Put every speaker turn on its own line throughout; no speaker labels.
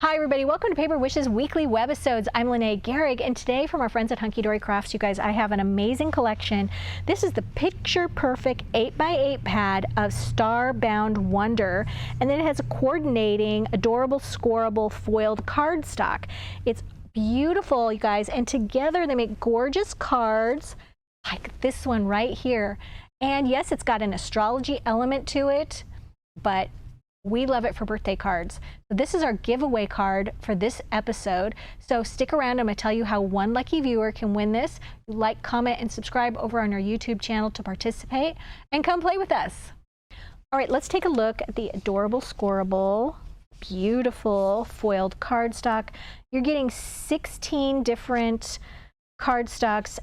Hi everybody, welcome to Paper Wishes weekly webisodes. I'm Lene Gehrig, and today from our friends at Hunkydory Crafts, you guys, I have an amazing collection. This is the picture perfect 8x8 pad of Starbound Wonder, and then it has a coordinating, adorable, scoreable foiled cardstock. It's beautiful, you guys, and together they make gorgeous cards like this one right here. And yes, it's got an astrology element to it, but we love it for birthday cards. So this is our giveaway card for this episode. So stick around. I'm going to tell you how one lucky viewer can win this. Like, comment, and subscribe over on our YouTube channel to participate and come play with us. All right, let's take a look at the adorable, scoreable, beautiful foiled cardstock. You're getting 16 different cardstocks,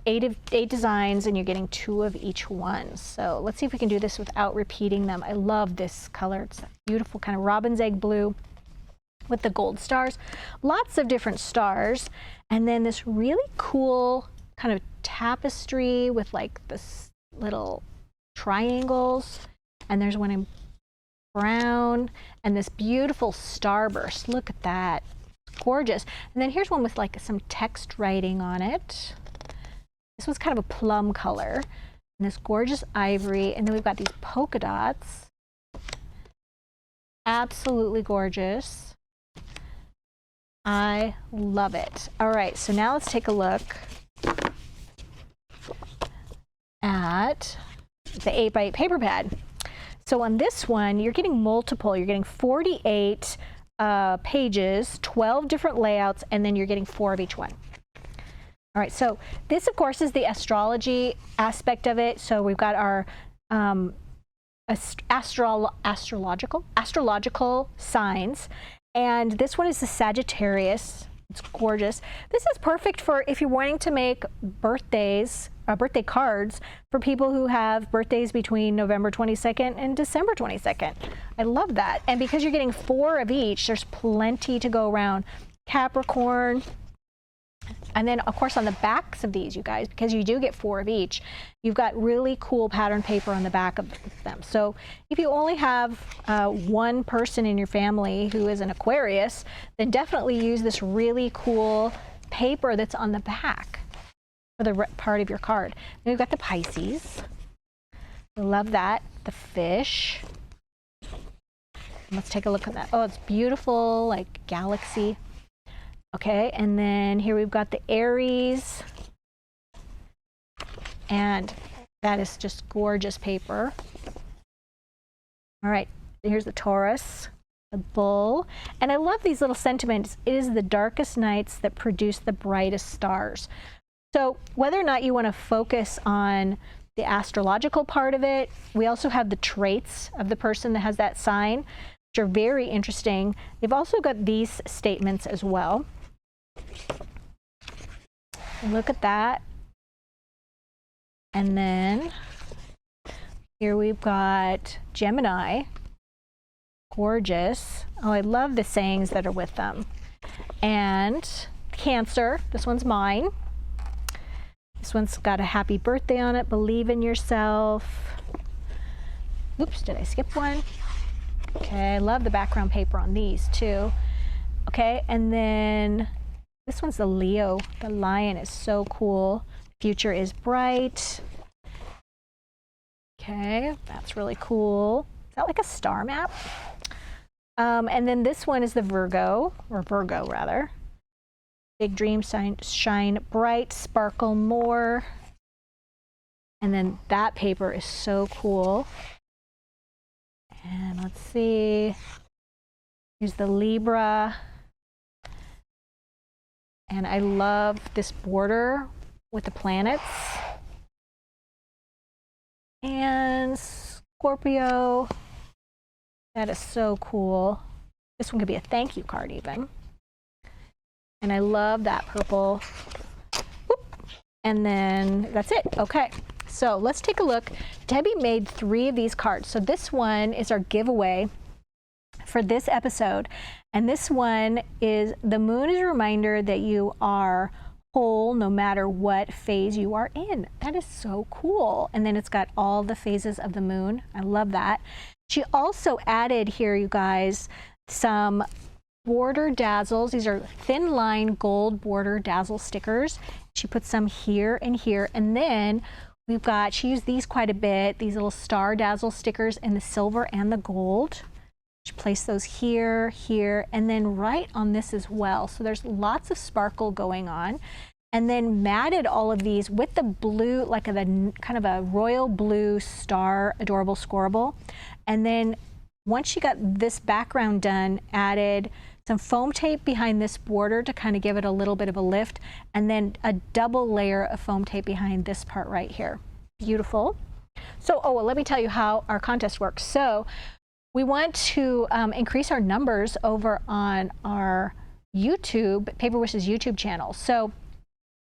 8 designs, and you're getting 2 of each one. So let's see if we can do this without repeating them. I love this color. It's a beautiful kind of robin's egg blue with the gold stars. Lots of different stars. And then this really cool kind of tapestry with like this little triangles. And there's one in brown and this beautiful starburst. Look at that. Gorgeous. And then here's one with like some text writing on it. This one's kind of a plum color, and this gorgeous ivory, and then we've got these polka dots. Absolutely gorgeous. I love it. All right, so now let's take a look at the 8x8 paper pad. So on this one, you're getting multiple. You're getting 48 pages, 12 different layouts, and then you're getting 4 of each one. All right, so this, of course, is the astrology aspect of it. So we've got our astrological signs, and this one is the Sagittarius. It's gorgeous. This is perfect for if you're wanting to make birthday cards for people who have birthdays between November 22nd and December 22nd. I love that. And because you're getting 4 of each, there's plenty to go around. Capricorn. And then, of course, on the backs of these, you guys, because you do get 4 of each, you've got really cool pattern paper on the back of them. So if you only have one person in your family who is an Aquarius, then definitely use this really cool paper that's on the back for the part of your card. Then we've got the Pisces. I love that. The fish. Let's take a look at that. Oh, it's beautiful, like galaxy. Okay, and then here we've got the Aries, and that is just gorgeous paper. All right, here's the Taurus, the bull, and I love these little sentiments. It is the darkest nights that produce the brightest stars. So whether or not you want to focus on the astrological part of it, we also have the traits of the person that has that sign, which are very interesting. They've also got these statements as well. Look at that. And then here we've got Gemini. Gorgeous. Oh, I love the sayings that are with them. And Cancer. This one's mine. This one's got a happy birthday on it. Believe in yourself. Oops, did I skip one? Okay, I love the background paper on these too. Okay, and then this one's the Leo. The lion is so cool. Future is bright. Okay, that's really cool. Is that like a star map? And then this one is the Virgo, or Virgo rather. Big dreams shine bright, sparkle more. And then that paper is so cool. And let's see. Here's the Libra. And I love this border with the planets. And Scorpio. That is so cool. This one could be a thank you card even. And I love that purple. Whoop. And then that's it. Okay, so let's take a look. Debbie made 3 of these cards. So this one is our giveaway for this episode. And this one is, the moon is a reminder that you are whole no matter what phase you are in. That is so cool. And then it's got all the phases of the moon. I love that. She also added here, you guys, some border dazzles. These are thin line gold border dazzle stickers. She put some here and here, and then we've got, she used these quite a bit, these little star dazzle stickers in the silver and the gold. She placed those here, here, and then right on this as well. So there's lots of sparkle going on. And then matted all of these with the blue, like a kind of a royal blue star adorable scoreable. And then once she got this background done, added some foam tape behind this border to kind of give it a little bit of a lift, and then a double layer of foam tape behind this part right here. Beautiful. So, oh, well, let me tell you how our contest works. So we want to increase our numbers over on our YouTube, Paper Wishes YouTube channel. So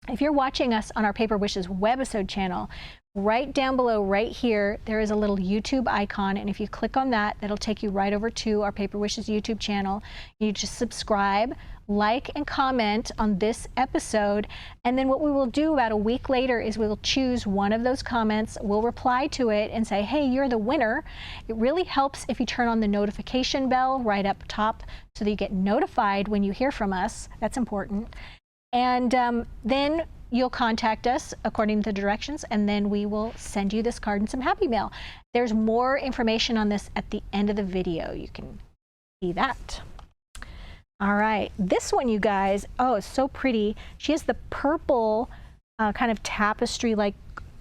if you're watching us on our Paper Wishes webisode channel, right down below right here, there is a little YouTube icon, and if you click on that, that'll take you right over to our Paper Wishes YouTube channel. You just subscribe, like, and comment on this episode, and then what we will do about a week later is we will choose one of those comments, we'll reply to it and say, hey, you're the winner. It really helps if you turn on the notification bell right up top so that you get notified when you hear from us. That's important. And then you'll contact us according to the directions, and then we will send you this card and some Happy Mail. There's more information on this at the end of the video. You can see that. All right, this one, you guys, oh, it's so pretty. She has the purple kind of tapestry-like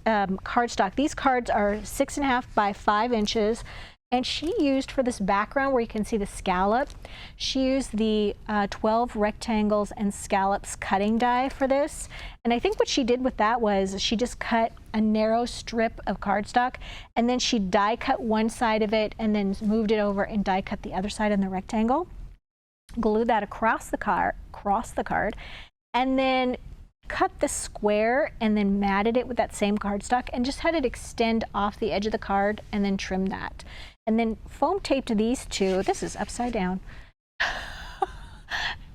cardstock. These cards are 6.5 by 5 inches. And she used, for this background where you can see the scallop, she used the 12 rectangles and scallops cutting die for this. And I think what she did with that was she just cut a narrow strip of cardstock, and then she die cut one side of it and then moved it over and die cut the other side in the rectangle. Glued that across the card, and then cut the square and then matted it with that same cardstock and just had it extend off the edge of the card and then trim that. And then foam taped these two. This is upside down.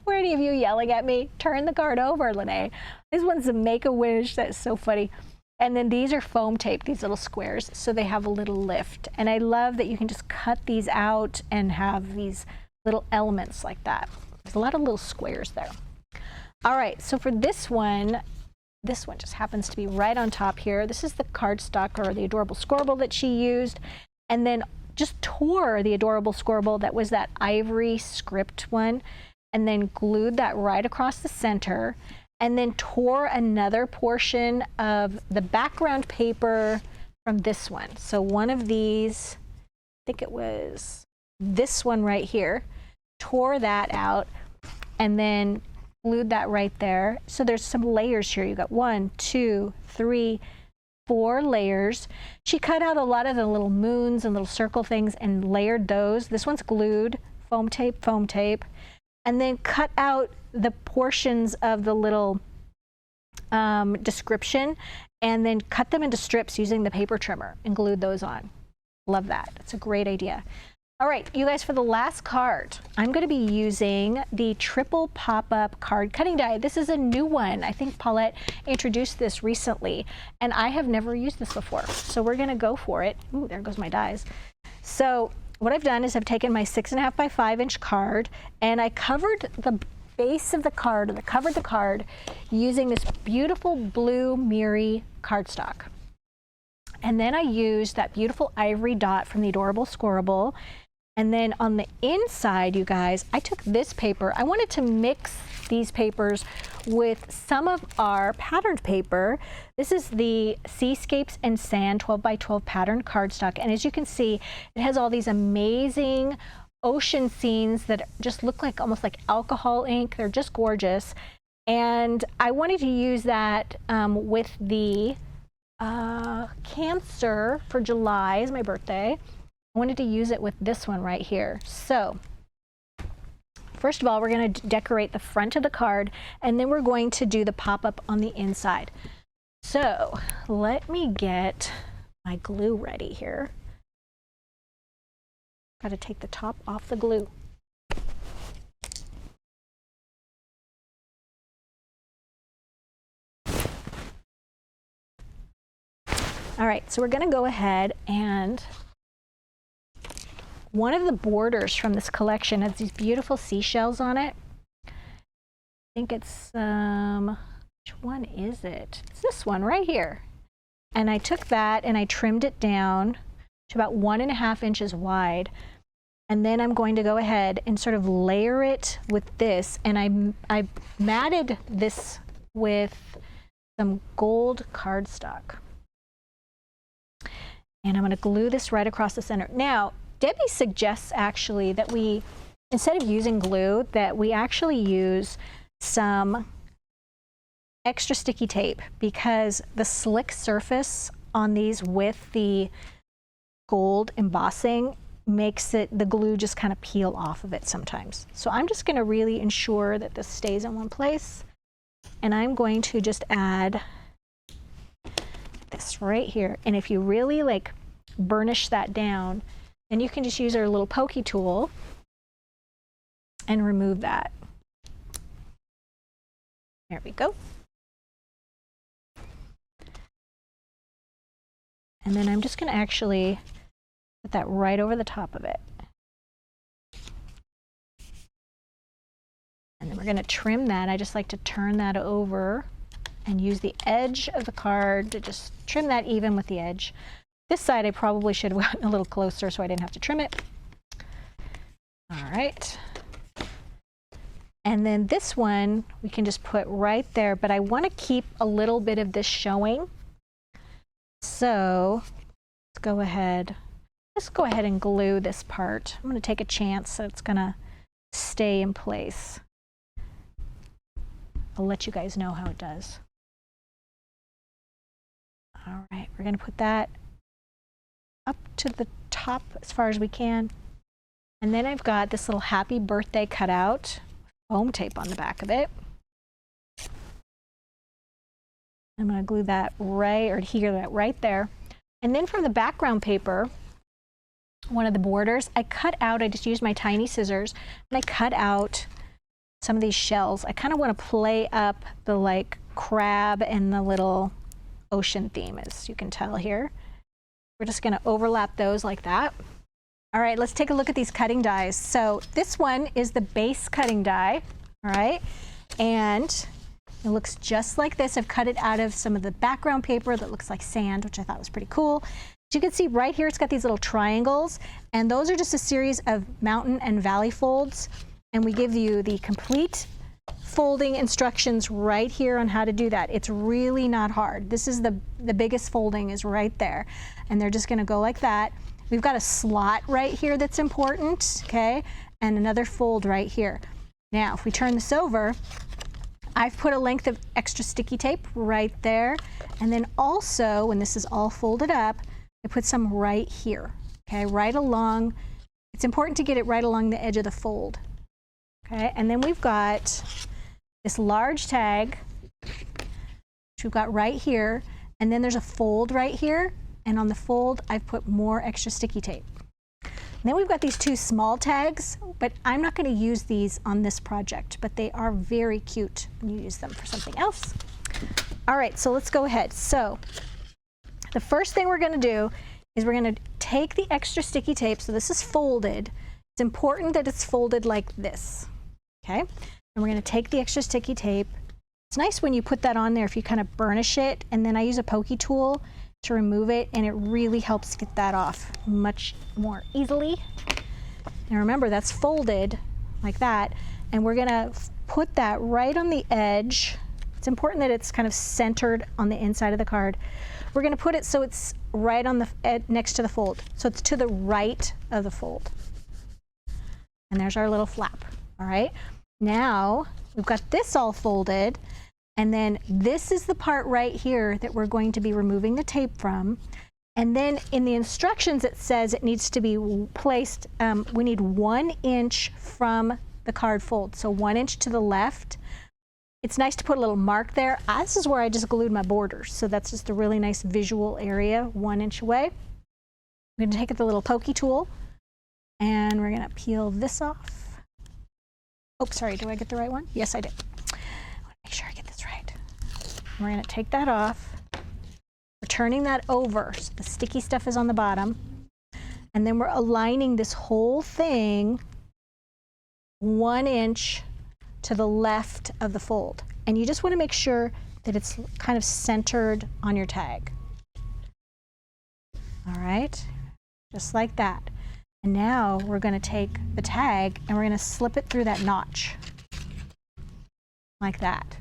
Were any of you yelling at me? Turn the card over, Lene. This one's a Make-A-Wish. That's so funny. And then these are foam taped, these little squares, so they have a little lift. And I love that you can just cut these out and have these little elements like that. There's a lot of little squares there. All right, so for this one just happens to be right on top here. This is the cardstock or the adorable scoreable that she used, and then just tore the adorable scoreable that was that ivory script one, and then glued that right across the center, and then tore another portion of the background paper from this one. So one of these, I think it was this one right here, tore that out, and then glued that right there. So there's some layers here. You got 1, 2, 3, 4 layers. She cut out a lot of the little moons and little circle things and layered those. This one's glued, foam tape, and then cut out the portions of the little description and then cut them into strips using the paper trimmer and glued those on. Love that. It's a great idea. All right, you guys, for the last card, I'm going to be using the triple pop-up card cutting die. This is a new one. I think Paulette introduced this recently, and I have never used this before. So we're going to go for it. Ooh, there goes my dies. So what I've done is I've taken my 6.5 by 5 inch card, and I covered the base of the card, or covered the card, using this beautiful blue Miri cardstock. And then I used that beautiful ivory dot from the adorable scoreable. And then on the inside, you guys, I took this paper. I wanted to mix these papers with some of our patterned paper. This is the Seascapes and Sand 12 by 12 patterned cardstock. And as you can see, it has all these amazing ocean scenes that just look like almost like alcohol ink. They're just gorgeous. And I wanted to use that with the Cancer for July is my birthday. I wanted to use it with this one right here. So first of all, we're going to decorate the front of the card, and then we're going to do the pop-up on the inside. So let me get my glue ready here. Got to take the top off the glue. All right, so we're going to go ahead and one of the borders from this collection has these beautiful seashells on it. I think it's, which one is it? It's this one right here. And I took that and I trimmed it down to about 1.5 inches wide. And then I'm going to go ahead and sort of layer it with this. And I matted this with some gold cardstock. And I'm going to glue this right across the center. Now, Debbie suggests actually that we, instead of using glue, that we actually use some extra sticky tape, because the slick surface on these with the gold embossing makes it, the glue just kind of peel off of it sometimes. So I'm just going to really ensure that this stays in one place. And I'm going to just add this right here. And if you really like burnish that down, then you can just use our little pokey tool and remove that. There we go. And then I'm just going to actually put that right over the top of it. And then we're going to trim that. I just like to turn that over and use the edge of the card to just trim that even with the edge. This side I probably should have gotten a little closer so I didn't have to trim it. All right. And then this one we can just put right there, but I want to keep a little bit of this showing. So let's go ahead. Let's go ahead and glue this part. I'm going to take a chance so it's going to stay in place. I'll let you guys know how it does. All right, we're going to put that up to the top as far as we can. And then I've got this little happy birthday cutout, foam tape on the back of it. I'm going to glue that right, or adhere that right there. And then from the background paper, one of the borders, I cut out, I just used my tiny scissors, and I cut out some of these shells. I kind of want to play up the like crab and the little ocean theme, as you can tell here. We're just going to overlap those like that. All right, let's take a look at these cutting dies. So this one is the base cutting die, all right? And it looks just like this. I've cut it out of some of the background paper that looks like sand, which I thought was pretty cool. As you can see right here, it's got these little triangles, and those are just a series of mountain and valley folds. And we give you the complete folding instructions right here on how to do that. It's really not hard. This is the biggest folding is right there. And they're just gonna go like that. We've got a slot right here that's important, okay? And another fold right here. Now, if we turn this over, I've put a length of extra sticky tape right there. And then also, when this is all folded up, I put some right here, okay? Right along, it's important to get it right along the edge of the fold, okay? And then we've got this large tag, which we've got right here. And then there's a fold right here. And on the fold, I've put more extra sticky tape. And then we've got these two small tags, but I'm not going to use these on this project, but they are very cute when you use them for something else. All right, so let's go ahead. So the first thing we're going to do is we're going to take the extra sticky tape. So this is folded. It's important that it's folded like this, okay? And we're going to take the extra sticky tape. It's nice when you put that on there if you kind of burnish it, and then I use a pokey tool to remove it, and it really helps get that off much more easily. And remember, that's folded like that, and we're gonna put that right on the edge. It's important that it's kind of centered on the inside of the card. We're gonna put it so it's right on the next to the fold, so it's to the right of the fold. And there's our little flap. All right, now we've got this all folded. And then this is the part right here that we're going to be removing the tape from. And then in the instructions, it says it needs to be placed, we need 1 inch from the card fold. So 1 inch to the left. It's nice to put a little mark there. This is where I just glued my borders. So that's just a really nice visual area, 1 inch away. I'm gonna take the little pokey tool and we're gonna peel this off. Oh, sorry, do I get the right one? Yes, I did. Make sure I get this right. We're going to take that off. We're turning that over so the sticky stuff is on the bottom. And then we're aligning this whole thing 1 inch to the left of the fold. And you just want to make sure that it's kind of centered on your tag. All right, just like that. And now we're going to take the tag and we're going to slip it through that notch, like that.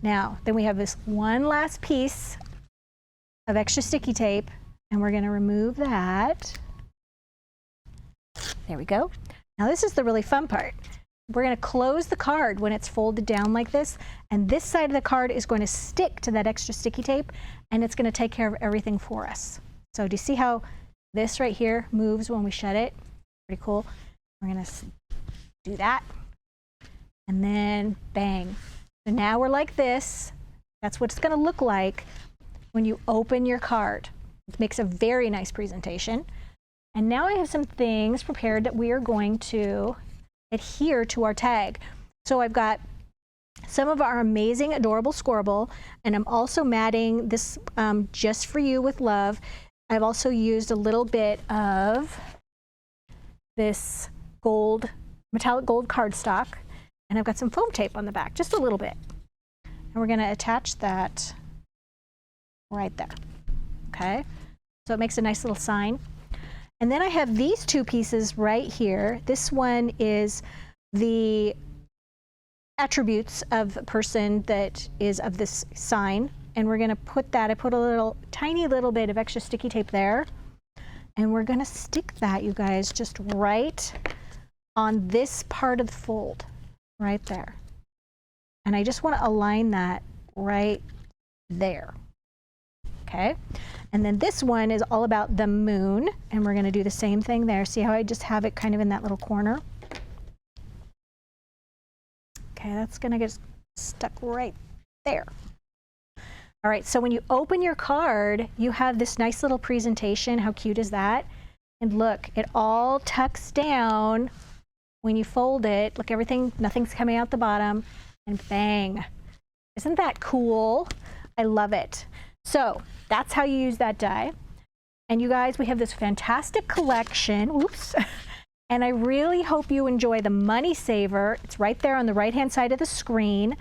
Now, then we have this one last piece of extra sticky tape, and we're going to remove that. There we go. Now this is the really fun part. We're going to close the card when it's folded down like this, and this side of the card is going to stick to that extra sticky tape, and it's going to take care of everything for us. So do you see how this right here moves when we shut it? Pretty cool. We're going to do that, and then bang. So now we're like this. That's what it's going to look like when you open your card. It makes a very nice presentation. And now I have some things prepared that we are going to adhere to our tag. So I've got some of our amazing, adorable Scorball, and I'm also matting this just for you with love. I've also used a little bit of this gold, metallic gold cardstock, and I've got some foam tape on the back, just a little bit. And we're going to attach that right there. Okay, so it makes a nice little sign. And then I have these two pieces right here. This one is the attributes of a person that is of this sign. And we're going to put that, I put a little, tiny little bit of extra sticky tape there. And we're going to stick that, you guys, just right on this part of the fold, right there. And I just want to align that right there. Okay, and then this one is all about the moon, and we're going to do the same thing there. See how I just have it kind of in that little corner? Okay, that's going to get stuck right there. All right, so when you open your card, you have this nice little presentation. How cute is that? And look, it all tucks down when you fold it. Look, everything, nothing's coming out the bottom, and bang. Isn't that cool? I love it. So that's how you use that die. And you guys, we have this fantastic collection. Oops. And I really hope you enjoy the Money Saver. It's right there on the right-hand side of the screen.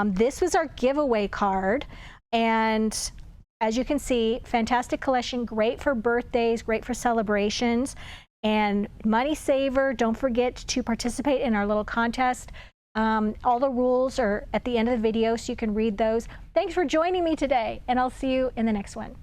This was our giveaway card. And as you can see, fantastic collection, great for birthdays, great for celebrations. And Money Saver, don't forget to participate in our little contest. All the rules are at the end of the video, so you can read those. Thanks for joining me today, and I'll see you in the next one.